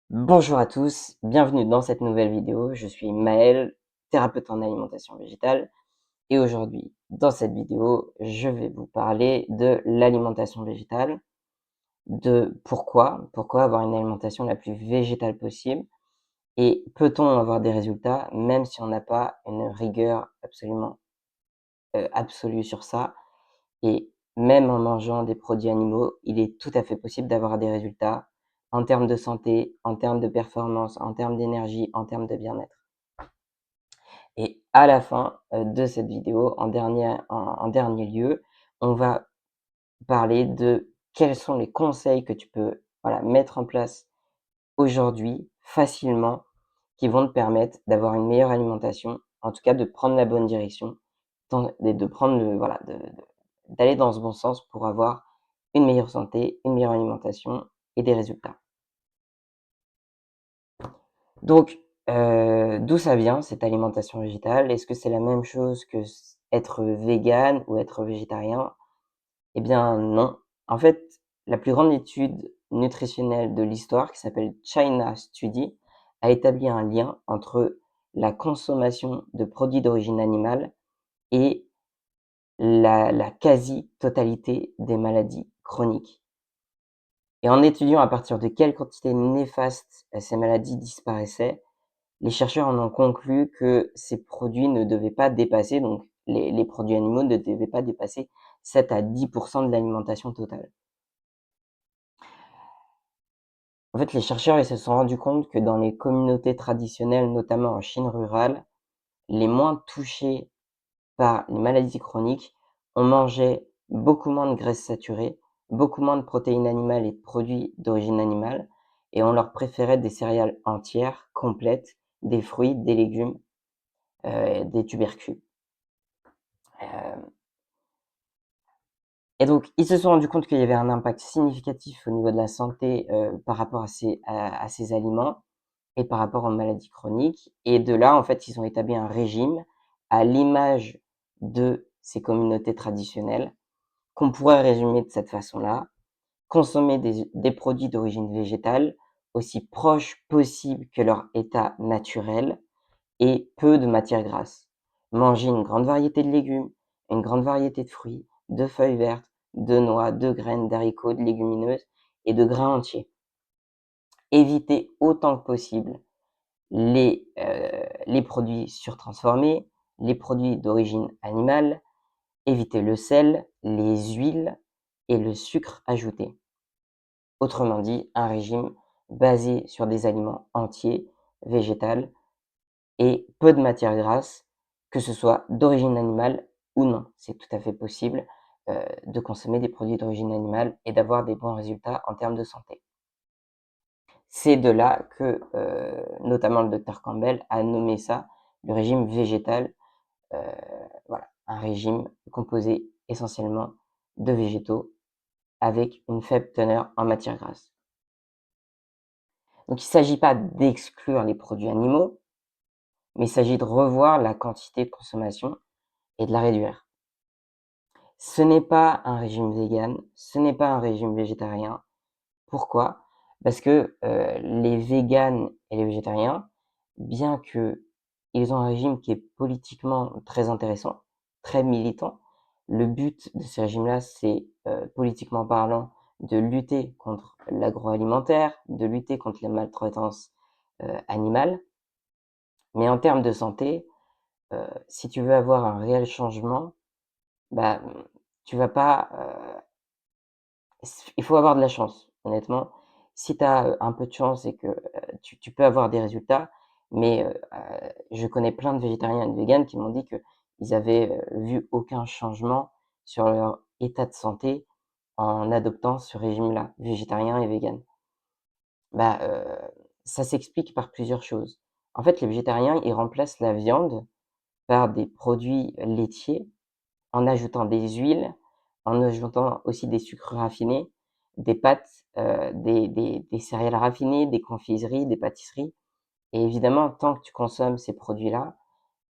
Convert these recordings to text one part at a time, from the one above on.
Bonjour à tous, bienvenue dans cette nouvelle vidéo. Je suis Maël, thérapeute en alimentation végétale et aujourd'hui, dans cette vidéo, je vais vous parler de l'alimentation végétale, de pourquoi avoir une alimentation la plus végétale possible et peut-on avoir des résultats même si on n'a pas une rigueur absolument absolue sur ça et même en mangeant des produits animaux, il est tout à fait possible d'avoir des résultats en termes de santé, en termes de performance, en termes d'énergie, en termes de bien-être. Et à la fin, de cette vidéo, en dernier lieu, on va parler de quels sont les conseils que tu peux, voilà, mettre en place aujourd'hui, facilement, qui vont te permettre d'avoir une meilleure alimentation, en tout cas de prendre la bonne direction, de prendre d'aller dans ce bon sens pour avoir une meilleure santé, une meilleure alimentation et des résultats. Donc, d'où ça vient cette alimentation végétale? Est-ce que c'est la même chose que être végane ou être végétarien? Eh bien non. En fait, la plus grande étude nutritionnelle de l'histoire, qui s'appelle China Study, a établi un lien entre la consommation de produits d'origine animale et la quasi-totalité des maladies chroniques. Et en étudiant à partir de quelle quantité néfaste ces maladies disparaissaient, les chercheurs en ont conclu que ces produits ne devaient pas dépasser, donc les produits animaux ne devaient pas dépasser 7 à 10 de l'alimentation totale. En fait, les chercheurs ils se sont rendus compte que dans les communautés traditionnelles, notamment en Chine rurale, les moins touchées par les maladies chroniques, on mangeait beaucoup moins de graisses saturées, beaucoup moins de protéines animales et de produits d'origine animale, et on leur préférait des céréales entières, complètes, des fruits, des légumes, des tubercules. Hem Et donc, ils se sont rendus compte qu'il y avait un impact significatif au niveau de la santé, par rapport à ces aliments et par rapport aux maladies chroniques et de là, en fait, ils ont établi un régime à l'image de ces communautés traditionnelles qu'on pourrait résumer de cette façon-là: consommer des produits d'origine végétale aussi proches possible que leur état naturel et peu de matières grasses. Manger une grande variété de légumes, une grande variété de fruits, de feuilles vertes, de noix, de graines, d'haricots, de légumineuses et de grains entiers. Éviter autant que possible les produits surtransformés, les produits d'origine animale, éviter le sel, les huiles et le sucre ajouté. Autrement dit, un régime basé sur des aliments entiers, végétales et peu de matières grasses, que ce soit d'origine animale ou non. C'est tout à fait possible, de consommer des produits d'origine animale et d'avoir des bons résultats en termes de santé. C'est de là que, notamment le docteur Campbell a nommé ça le régime végétal, heu, voilà, un régime composé essentiellement de végétaux avec une faible teneur en matières grasses. Donc il ne s'agit pas d'exclure les produits animaux, mais il s'agit de revoir la quantité de consommation et de la réduire. Ce n'est pas un régime vegan, ce n'est pas un régime végétarien. Pourquoi? Parce que, les véganes et les végétariens, bien qu'ils ont un régime qui est politiquement très intéressant, très militant, le but de ces régimes-là, c'est, politiquement parlant, de lutter contre l'agroalimentaire, de lutter contre la maltraitance, animale. Mais en termes de santé, si tu veux avoir un réel changement, bah, tu vas pas, il faut avoir de la chance, honnêtement. Si tu as, un peu de chance et que, tu peux avoir des résultats, mais, je connais plein de végétariens et de véganes qui m'ont dit qu'ils avaient, vu aucun changement sur leur état de santé en adoptant ce régime-là, végétarien et vegan. Bah, ça s'explique par plusieurs choses. En fait, les végétariens, ils remplacent la viande par des produits laitiers en ajoutant des huiles, en ajoutant aussi des sucres raffinés, des pâtes, des céréales raffinées, des confiseries, des pâtisseries et évidemment, tant que tu consommes ces produits-là,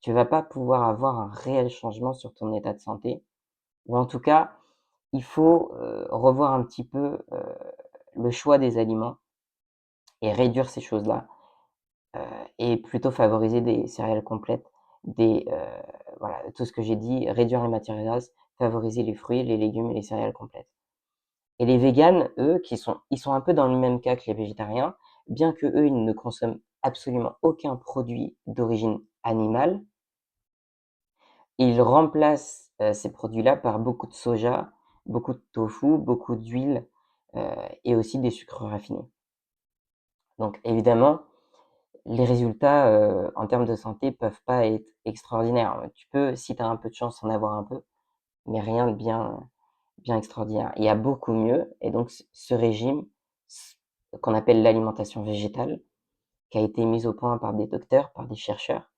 tu vas pas pouvoir avoir un réel changement sur ton état de santé ou en tout cas, il faut, revoir un petit peu, le choix des aliments et réduire ces choses-là, et plutôt favoriser des céréales complètes, voilà, tout ce que j'ai dit, réduire les matières grasses, favoriser les fruits, les légumes et les céréales complètes. Et les véganes, eux, ils sont un peu dans le même cas que les végétariens, bien qu'eux, ils ne consomment absolument aucun produit d'origine animale. Ils remplacent, ces produits-là par beaucoup de soja, beaucoup de tofu, beaucoup d'huile, et aussi des sucres raffinés. Donc évidemment, les résultats, en termes de santé peuvent pas être extraordinaires. Tu peux, si tu as un peu de chance, en avoir un peu, mais rien de bien extraordinaire. Il y a beaucoup mieux et donc ce régime, qu'on appelle l'alimentation végétale, qui a été mise au point par des docteurs, par des chercheurs,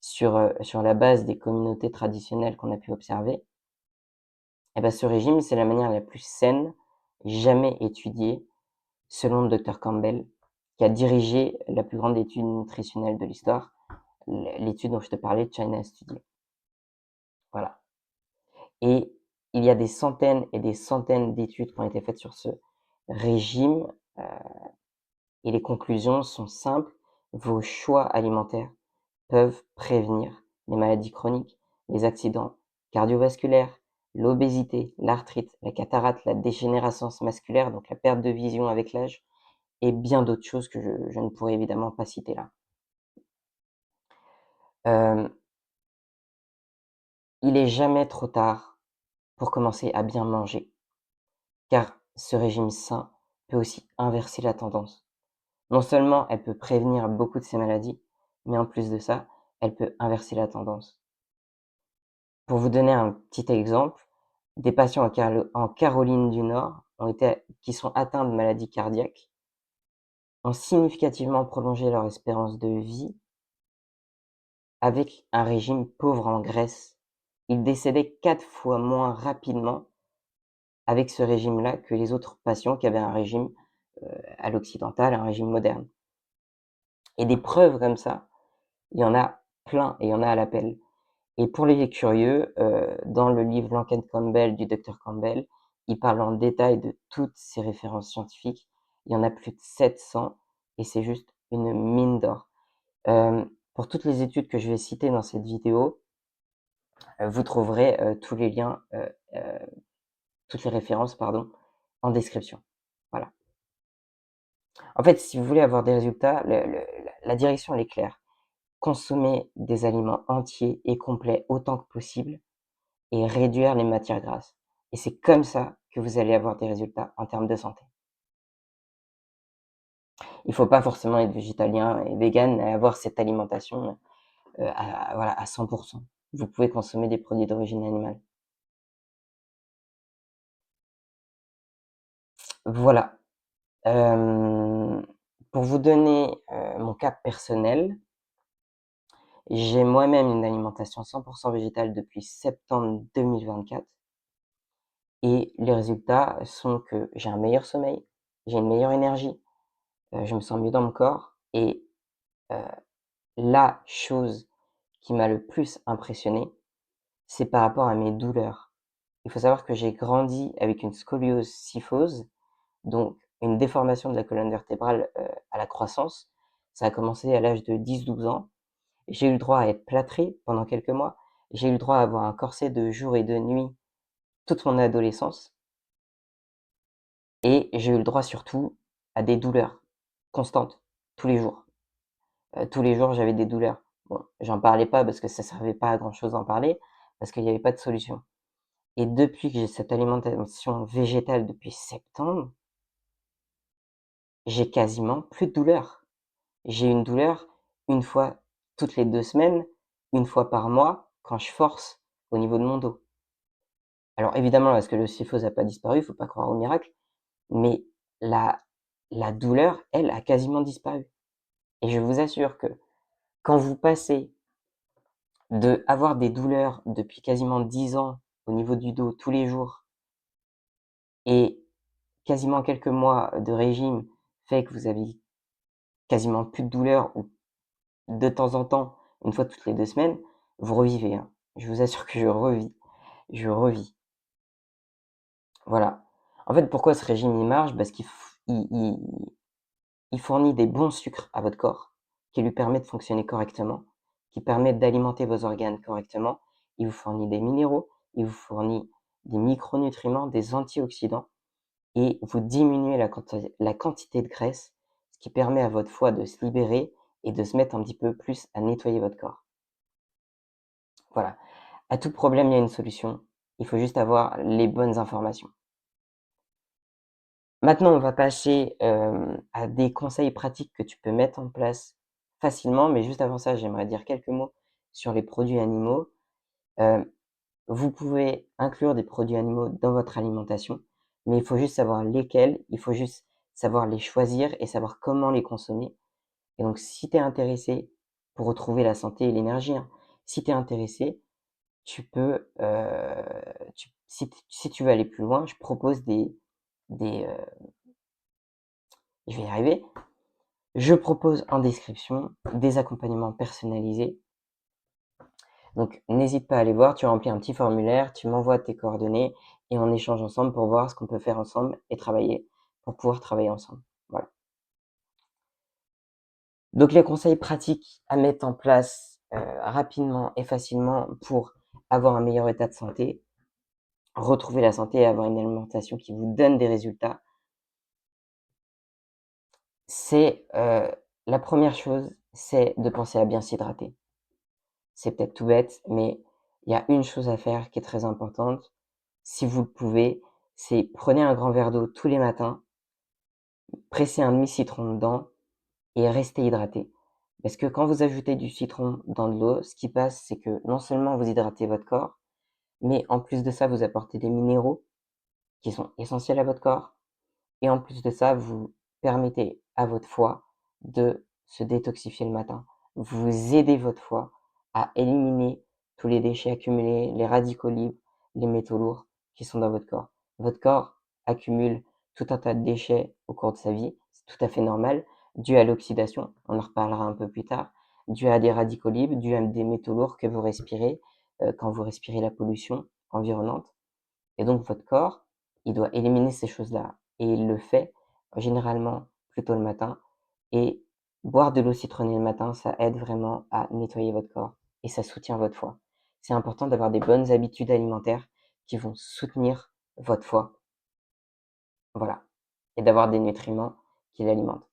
sur la base des communautés traditionnelles qu'on a pu observer. Et ben ce régime, c'est la manière la plus saine jamais étudiée, selon le docteur Campbell, qui a dirigé la plus grande étude nutritionnelle de l'histoire, l'étude dont je te parlais, China Study. Voilà. Et il y a des centaines et des centaines d'études qui ont été faites sur ce régime, heu, et les conclusions sont simples. Vos choix alimentaires peuvent prévenir les maladies chroniques, les accidents cardiovasculaires, l'obésité, l'arthrite, la cataracte, la dégénérescence masculaire, donc la perte de vision avec l'âge, et bien d'autres choses que je ne pourrais évidemment pas citer là. Hem, il est jamais trop tard pour commencer à bien manger, car ce régime sain peut aussi inverser la tendance. Non seulement elle peut prévenir beaucoup de ces maladies, mais en plus de ça, elle peut inverser la tendance. Pour vous donner un petit exemple, des patients en Caroline du Nord qui sont atteints de maladies cardiaques ont significativement prolongé leur espérance de vie avec un régime pauvre en graisse. Ils décédaient 4 fois moins rapidement avec ce régime-là que les autres patients qui avaient un régime, à l'occidental, un régime moderne. Et des preuves comme ça, il y en a plein et il y en a à l'appel. Et pour les curieux, dans le livre L'enquête Campbell du docteur Campbell, il parle en détail de toutes ces références scientifiques. Il y en a plus de 700 et c'est juste une mine d'or. Pour toutes les études que je vais citer dans cette vidéo, vous trouverez, tous les liens, toutes les références, pardon, en description. Voilà. En fait, si vous voulez avoir des résultats, la direction, elle est claire. Consommer des aliments entiers et complets autant que possible et réduire les matières grasses. Et c'est comme ça que vous allez avoir des résultats en termes de santé. Il faut pas forcément être végétalien et végan et avoir cette alimentation, voilà, à 100. Vous pouvez consommer des produits d'origine animale. Voilà. Pour vous donner, mon cas personnel, j'ai moi-même une alimentation 100 végétale depuis septembre 2024 et les résultats sont que j'ai un meilleur sommeil, j'ai une meilleure énergie, je me sens mieux dans mon corps et heu, la chose qui m'a le plus impressionné, c'est par rapport à mes douleurs. Il faut savoir que j'ai grandi avec une scoliose-kyphose, donc une déformation de la colonne vertébrale, à la croissance. Ça a commencé à l'âge de 10-12 ans. J'ai eu le droit à être plâtré pendant quelques mois. J'ai eu le droit à avoir un corset de jour et de nuit toute mon adolescence et j'ai eu le droit surtout à des douleurs constantes, tous les jours. Tous les jours, j'avais des douleurs. Bon, j'en parlais pas parce que ça servait pas à grand chose d'en parler, parce qu'il y avait pas de solution. Et depuis que j'ai cette alimentation végétale depuis septembre, j'ai quasiment plus de douleurs. J'ai une douleur une fois toutes les 2 semaines, une fois par mois, quand je force au niveau de mon dos. Alors évidemment, la scoliose a pas disparu, il faut pas croire au miracle, mais la la douleur, elle, a quasiment disparu. Et je vous assure que quand vous passez de avoir des douleurs depuis quasiment 10 ans au niveau du dos tous les jours et quasiment quelques mois de régime fait que vous avez quasiment plus de douleurs ou de temps en temps, une fois toutes les 2 semaines, vous revivez, hein. Je vous assure que je revis. Voilà. En fait, pourquoi ce régime il marche? Parce qu'il il fournit des bons sucres à votre corps, qui lui permettent de fonctionner correctement, qui permettent d'alimenter vos organes correctement. Il vous fournit des minéraux, il vous fournit des micronutriments, des antioxydants et vous diminuez la quantité de graisse, ce qui permet à votre foie de se libérer et de se mettre un petit peu plus à nettoyer votre corps. Voilà. À tout problème, il y a une solution. Il faut juste avoir les bonnes informations. Maintenant, on va passer, à des conseils pratiques que tu peux mettre en place facilement, mais juste avant ça, j'aimerais dire quelques mots sur les produits animaux. Heu, Vous pouvez inclure des produits animaux dans votre alimentation, mais il faut juste savoir lesquels, il faut juste savoir les choisir et savoir comment les consommer. Et donc si tu es intéressé pour retrouver la santé et l'énergie, hein, si tu es intéressé, tu peux, si tu veux aller plus loin, je propose des, je vais y arriver. Je propose en description des accompagnements personnalisés. Donc n'hésite pas à aller voir, tu remplis un petit formulaire, tu m'envoies tes coordonnées et on échange ensemble pour voir ce qu'on peut faire ensemble et travailler pour pouvoir travailler ensemble. Voilà. Donc les conseils pratiques à mettre en place, rapidement et facilement pour avoir un meilleur état de santé, retrouver la santé et avoir une alimentation qui vous donne des résultats, c'est, la première chose, c'est de penser à bien s'hydrater. C'est peut-être tout bête, mais il y a une chose à faire qui est très importante, si vous le pouvez, c'est prenez un grand verre d'eau tous les matins, pressez un demi-citron dedans et restez hydraté. Parce que quand vous ajoutez du citron dans de l'eau, ce qui passe, c'est que non seulement vous hydratez votre corps, mais en plus de ça, vous apportez des minéraux qui sont essentiels à votre corps et en plus de ça, vous permettez à votre foie de se détoxifier le matin. Vous aidez votre foie à éliminer tous les déchets accumulés, les radicaux libres, les métaux lourds qui sont dans votre corps. Votre corps accumule tout un tas de déchets au cours de sa vie, c'est tout à fait normal, dû à l'oxydation, on en reparlera un peu plus tard, dû à des radicaux libres, dû à des métaux lourds que vous respirez quand vous respirez la pollution environnante. Et donc votre corps, il doit éliminer ces choses-là et il le fait généralement plutôt le matin et boire de l'eau citronnée le matin, ça aide vraiment à nettoyer votre corps et ça soutient votre foie. C'est important d'avoir des bonnes habitudes alimentaires qui vont soutenir votre foie, voilà, et d'avoir des nutriments qui l'alimentent.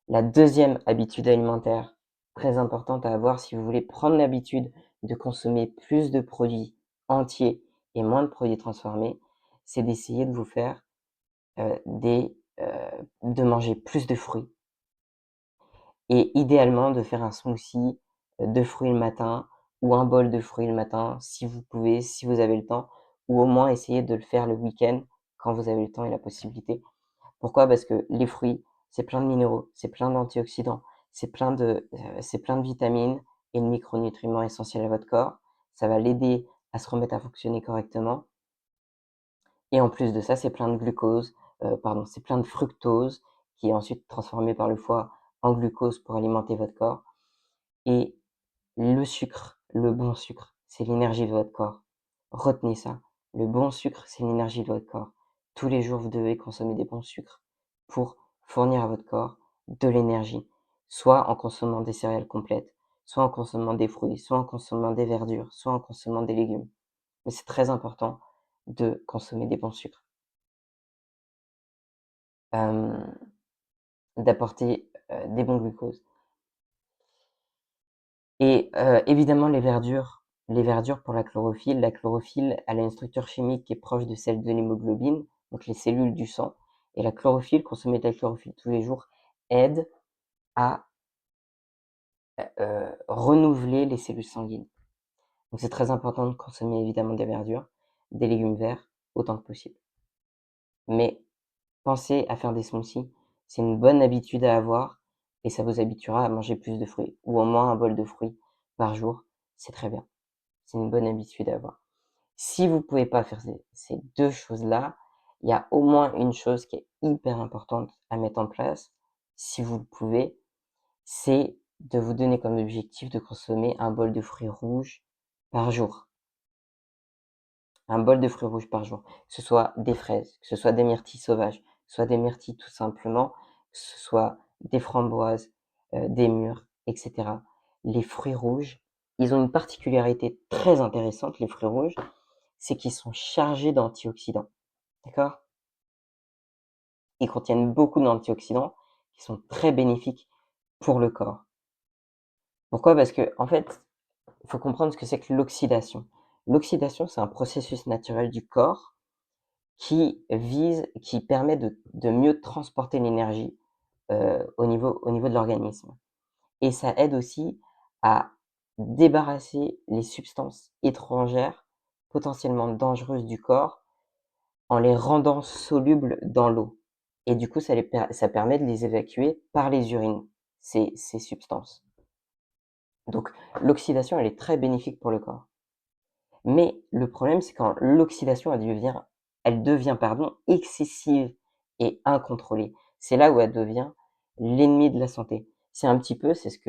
La deuxième habitude alimentaire très importante à avoir si vous voulez prendre l'habitude de consommer plus de produits entiers et moins de produits transformés, c'est d'essayer de vous faire, de manger plus de fruits et idéalement de faire un smoothie, de fruits le matin ou un bol de fruits le matin si vous pouvez, si vous avez le temps ou au moins essayer de le faire le week-end quand vous avez le temps et la possibilité. Pourquoi? Parce que les fruits, c'est plein de minéraux, c'est plein d'antioxydants, c'est plein de vitamines et de micronutriments essentiels à votre corps. Ça va l'aider à se remettre à fonctionner correctement et en plus de ça, c'est plein de glucose, c'est plein de fructose qui est ensuite transformé par le foie en glucose pour alimenter votre corps et le sucre, le bon sucre, c'est l'énergie de votre corps. Retenez ça, le bon sucre, c'est l'énergie de votre corps. Tous les jours, vous devez consommer des bons sucres pour fournir à votre corps de l'énergie, soit en consommant des céréales complètes, soit en consommant des fruits, soit en consommant des verdures, soit en consommant des légumes. Mais c'est très important de consommer des bons sucres. Hem, D'apporter, des bons glucoses. Et évidemment les verdures pour la chlorophylle, elle a une structure chimique qui est proche de celle de l'hémoglobine, donc les cellules du sang et la chlorophylle, consommer de la chlorophylle tous les jours aide à, renouveler les cellules sanguines. Donc c'est très important de consommer évidemment des verdures, des légumes verts autant que possible. Mais pensez à faire des smoothies, c'est une bonne habitude à avoir et ça vous habituera à manger plus de fruits ou au moins un bol de fruits par jour, c'est très bien. C'est une bonne habitude à avoir. Si vous pouvez pas faire ces 2 choses-là, il y a au moins une chose qui est hyper importante à mettre en place, si vous le pouvez, c'est de vous donner comme objectif de consommer un bol de fruits rouges par jour. Un bol de fruits rouges par jour. Que ce soit des fraises, que ce soit des myrtilles sauvages, que ce soit des myrtilles tout simplement, que ce soit des framboises, des mûres, et cetera. Les fruits rouges, ils ont une particularité très intéressante, les fruits rouges, c'est qu'ils sont chargés d'antioxydants, d'accord? Ils contiennent beaucoup d'antioxydants qui sont très bénéfiques pour le corps. Pourquoi? Parce qu'en fait, il faut comprendre ce que c'est que l'oxydation. L'oxydation, c'est un processus naturel du corps qui permet de mieux transporter l'énergie, au niveau de l'organisme et ça aide aussi à débarrasser les substances étrangères potentiellement dangereuses du corps en les rendant solubles dans l'eau et du coup ça permet de les évacuer par les urines, ces substances. Donc l'oxydation, elle est très bénéfique pour le corps. Mais le problème, c'est quand l'oxydation, elle devient, pardon, excessive et incontrôlée. C'est là où elle devient l'ennemi de la santé. C'est un petit peu, c'est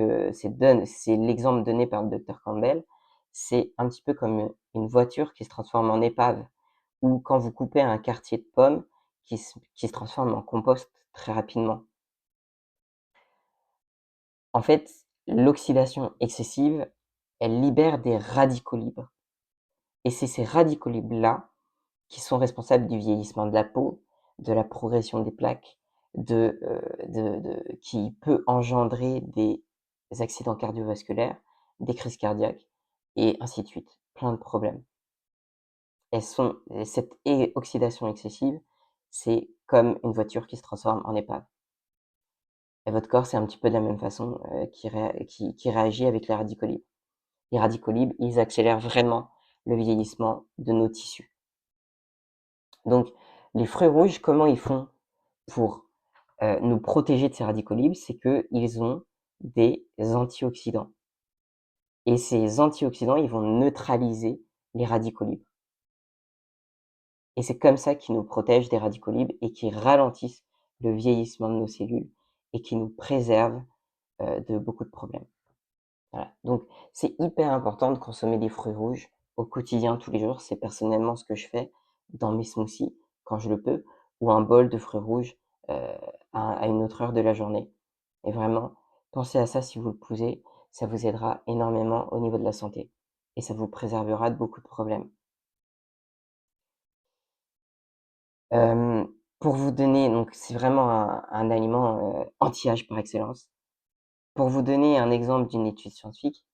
l'exemple donné par le docteur Campbell, c'est un petit peu comme une voiture qui se transforme en épave ou quand vous coupez un quartier de pomme qui se transforme en compost très rapidement. En fait, l'oxydation excessive, elle libère des radicaux libres et c'est ces radicaux libres-là qui sont responsables du vieillissement de la peau, de la progression des plaques, qui peut engendrer des accidents cardiovasculaires, des crises cardiaques et ainsi de suite, plein de problèmes. Cette oxydation excessive, c'est comme une voiture qui se transforme en épave et votre corps, c'est un petit peu de la même façon, qui réagit avec les radicaux libres. Les radicaux libres, ils accélèrent vraiment le vieillissement de nos tissus. Donc les fruits rouges, comment ils font pour, nous protéger de ces radicaux libres? C'est qu'ils ont des antioxydants et ces antioxydants, ils vont neutraliser les radicaux libres et c'est comme ça qu'ils nous protègent des radicaux libres et qui ralentissent le vieillissement de nos cellules et qui nous préservent, de beaucoup de problèmes. Voilà, donc c'est hyper important de consommer des fruits rouges au quotidien, tous les jours. C'est personnellement ce que je fais dans mes smoothies quand je le peux ou un bol de fruits rouges, à une autre heure de la journée et vraiment, pensez à ça si vous le pouvez, ça vous aidera énormément au niveau de la santé et ça vous préservera de beaucoup de problèmes. Hem, pour vous donner donc c'est vraiment un aliment, anti-âge par excellence. Pour vous donner un exemple d'une étude scientifique,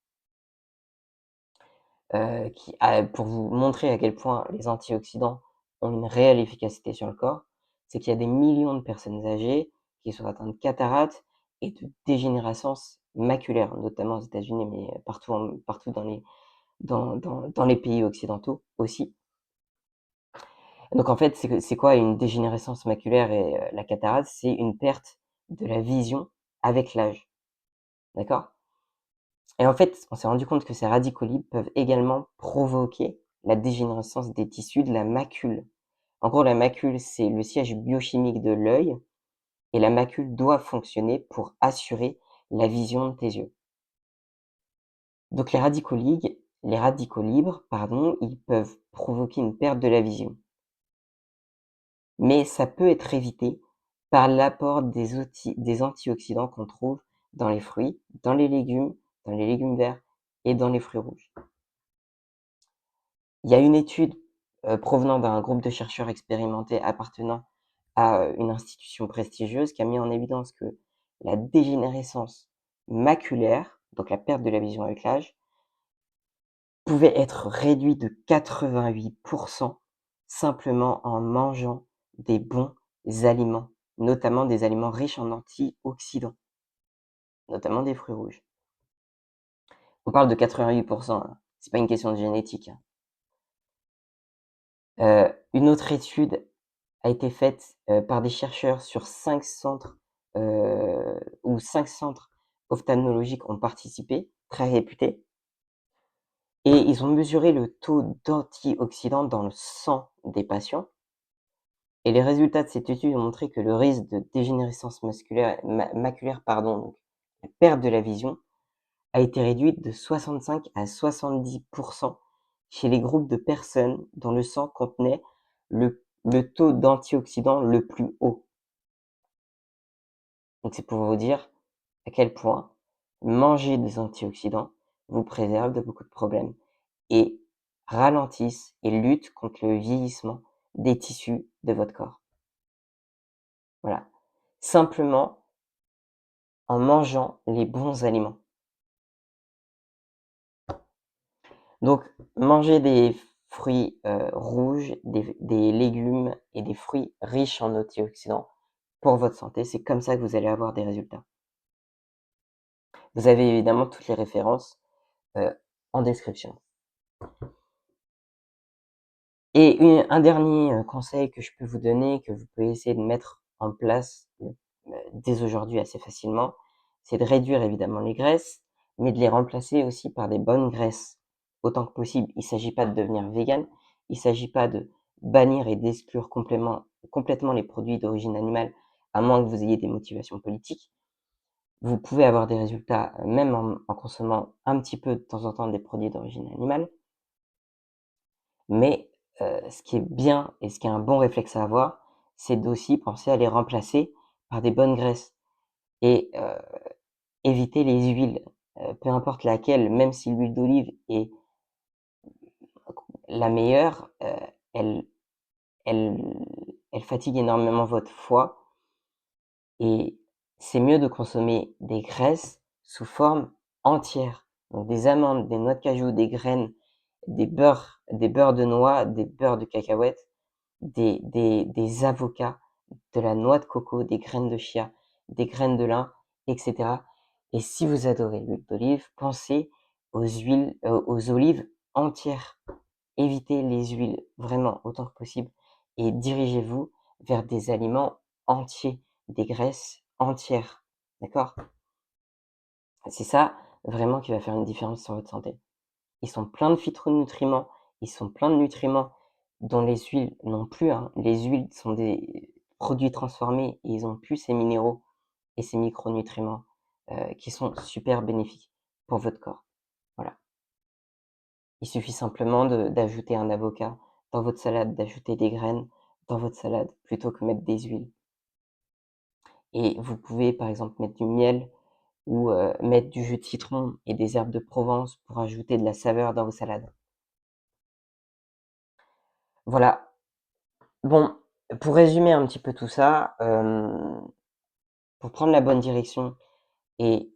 pour vous montrer à quel point les antioxydants ont une réelle efficacité sur le corps, c'est qu'il y a des millions de personnes âgées qui sont atteintes de cataracte et de dégénérescence maculaire, notamment aux États-Unis, mais partout dans les pays occidentaux aussi. Donc en fait, c'est quoi une dégénérescence maculaire et la cataracte? C'est une perte de la vision avec l'âge, d'accord? Et en fait, on s'est rendu compte que ces radicaux libres peuvent également provoquer la dégénérescence des tissus de la macule. En gros, la macule, c'est le siège biochimique de l'œil et la macule doit fonctionner pour assurer la vision de tes yeux. Donc les radicaux libres, pardon, ils peuvent provoquer une perte de la vision. Mais ça peut être évité par l'apport des antioxydants qu'on trouve dans les fruits, dans les légumes verts et dans les fruits rouges. Il y a une étude, provenant d'un groupe de chercheurs expérimentés appartenant à, une institution prestigieuse qui a mis en évidence que la dégénérescence maculaire, donc la perte de la vision avec l'âge, pouvait être réduite de 88 simplement en mangeant des bons aliments, notamment des aliments riches en antioxydants, notamment des fruits rouges. On parle de 88 hein, c'est pas une question de génétique, hein. Une autre étude a été faite, par des chercheurs sur 5 centres, où 5 centres ophtalmologiques ont participé, très réputés et ils ont mesuré le taux d'antioxydants dans le sang des patients et les résultats de cette étude ont montré que le risque de dégénérescence maculaire, pardon, donc la perte de la vision, a été réduite de 65 à 70 chez les groupes de personnes dont le sang contenait le taux d'antioxydants le plus haut. Donc c'est pour vous dire à quel point manger des antioxydants vous préserve de beaucoup de problèmes et ralentissent et luttent contre le vieillissement des tissus de votre corps. Voilà. Simplement en mangeant les bons aliments. Donc, manger des fruits rouges, des légumes et des fruits riches en antioxydants pour votre santé. C'est comme ça que vous allez avoir des résultats. Vous avez évidemment toutes les références en description. Et un dernier conseil que je peux vous donner, que vous pouvez essayer de mettre en place dès aujourd'hui assez facilement, c'est de réduire évidemment les graisses, mais de les remplacer aussi par des bonnes graisses autant que possible. Il ne s'agit pas de devenir vegan, il ne s'agit pas de bannir et d'exclure complètement les produits d'origine animale, à moins que vous ayez des motivations politiques. Vous pouvez avoir des résultats même en consommant un petit peu de temps en temps des produits d'origine animale. Mais ce qui est bien et ce qui est un bon réflexe à avoir, c'est d'aussi penser à les remplacer par des bonnes graisses et éviter les huiles, peu importe laquelle, même si l'huile d'olive est la meilleure, elle elle elle fatigue énormément votre foie et c'est mieux de consommer des graisses sous forme entière. Donc des amandes, des noix de cajou, des graines, des beurres de noix, des beurres de cacahuètes, des avocats, de la noix de coco, des graines de chia, des graines de lin, etc. Et si vous adorez l'huile d'olive, pensez aux olives entières. Évitez les huiles vraiment autant que possible et dirigez-vous vers des aliments entiers, des graisses entières. D'accord? C'est ça vraiment qui va faire une différence sur votre santé. Ils sont pleins de phytonutriments, ils sont pleins de nutriments dont les huiles n'ont plus, hein. Les huiles sont des produits transformés et ils ont plus ces minéraux et ces micronutriments, qui sont super bénéfiques pour votre corps. Voilà. Il suffit simplement d'ajouter un avocat dans votre salade, d'ajouter des graines dans votre salade plutôt que mettre des huiles. Et vous pouvez par exemple mettre du miel ou, mettre du jus de citron et des herbes de Provence pour ajouter de la saveur dans vos salades. Voilà. Bon, pour résumer un petit peu tout ça, pour prendre la bonne direction et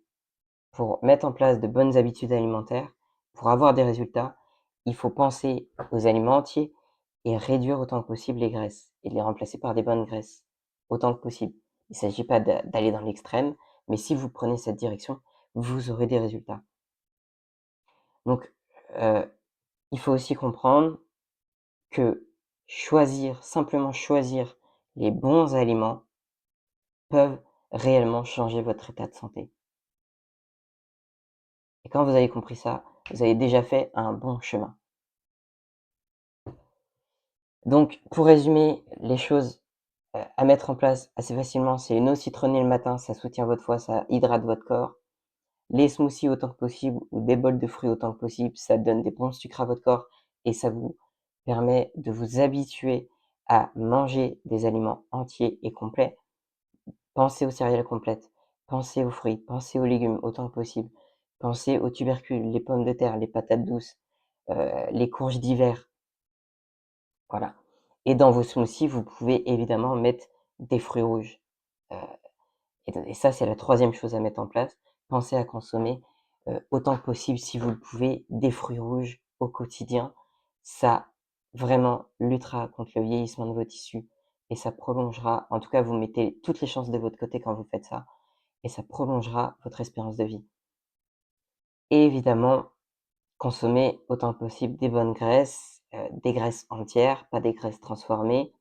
pour mettre en place de bonnes habitudes alimentaires, pour avoir des résultats, il faut penser aux aliments entiers et réduire autant que possible les graisses et de les remplacer par des bonnes graisses, autant que possible. Il ne s'agit pas d'aller dans l'extrême, mais si vous prenez cette direction, vous aurez des résultats. Donc, il faut aussi comprendre que simplement choisir les bons aliments peuvent réellement changer votre état de santé. Et quand vous avez compris ça, vous avez déjà fait un bon chemin. Donc, pour résumer les choses à mettre en place assez facilement, c'est une eau citronnée le matin, ça soutient votre foie, ça hydrate votre corps. Les smoothies autant que possible ou des bols de fruits autant que possible, ça donne des bons sucres à votre corps et ça vous permet de vous habituer à manger des aliments entiers et complets. Pensez aux céréales complètes, pensez aux fruits, pensez aux légumes autant que possible, pensez aux tubercules, les pommes de terre, les patates douces, les courges d'hiver, voilà. Et dans vos smoothies, vous pouvez évidemment mettre des fruits rouges, heu et ça, c'est la troisième chose à mettre en place. Pensez à consommer, autant que possible, si vous le pouvez, des fruits rouges au quotidien. Ça, vraiment, luttera contre le vieillissement de vos tissus et ça prolongera en tout cas, vous mettez toutes les chances de votre côté quand vous faites ça et ça prolongera votre espérance de vie. Et évidemment, consommez autant que possible des bonnes graisses, des graisses entières, pas des graisses transformées,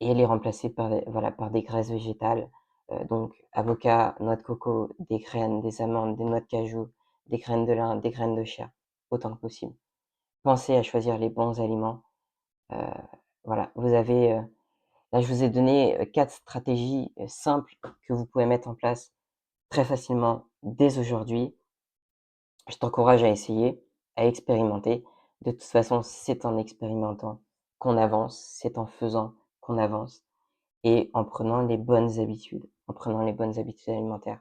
et les remplacer par des graisses végétales, donc avocat, noix de coco, des graines, des amandes, des noix de cajou, des graines de lin, des graines de chia, autant que possible. Pensez à choisir les bons aliments, heu, voilà, là je vous ai donné, 4 stratégies, simples que vous pouvez mettre en place très facilement dès aujourd'hui. Je t'encourage à essayer, à expérimenter. De toute façon, c'est en expérimentant qu'on avance, c'est en faisant qu'on avance. et en prenant les bonnes habitudes, en prenant les bonnes habitudes alimentaires.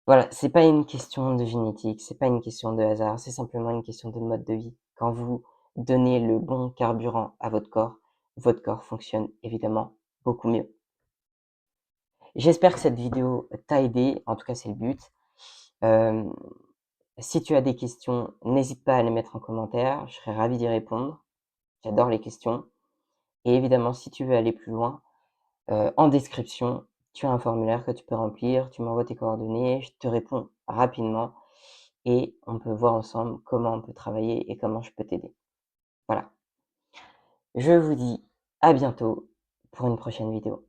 Voilà, c'est pas une question de génétique, c'est pas une question de hasard, c'est simplement une question de mode de vie. Quand vous donnez le bon carburant à votre corps fonctionne évidemment beaucoup mieux. J'espère que cette vidéo t'a aidé, en tout cas c'est le but. Hem, Si tu as des questions, n'hésite pas à les mettre en commentaire, je serai ravi d'y répondre. J'adore les questions et évidemment si tu veux aller plus loin, en description, tu as un formulaire que tu peux remplir, tu m'envoies tes coordonnées, je te réponds rapidement et on peut voir ensemble comment on peut travailler et comment je peux t'aider. Voilà. Je vous dis à bientôt pour une prochaine vidéo.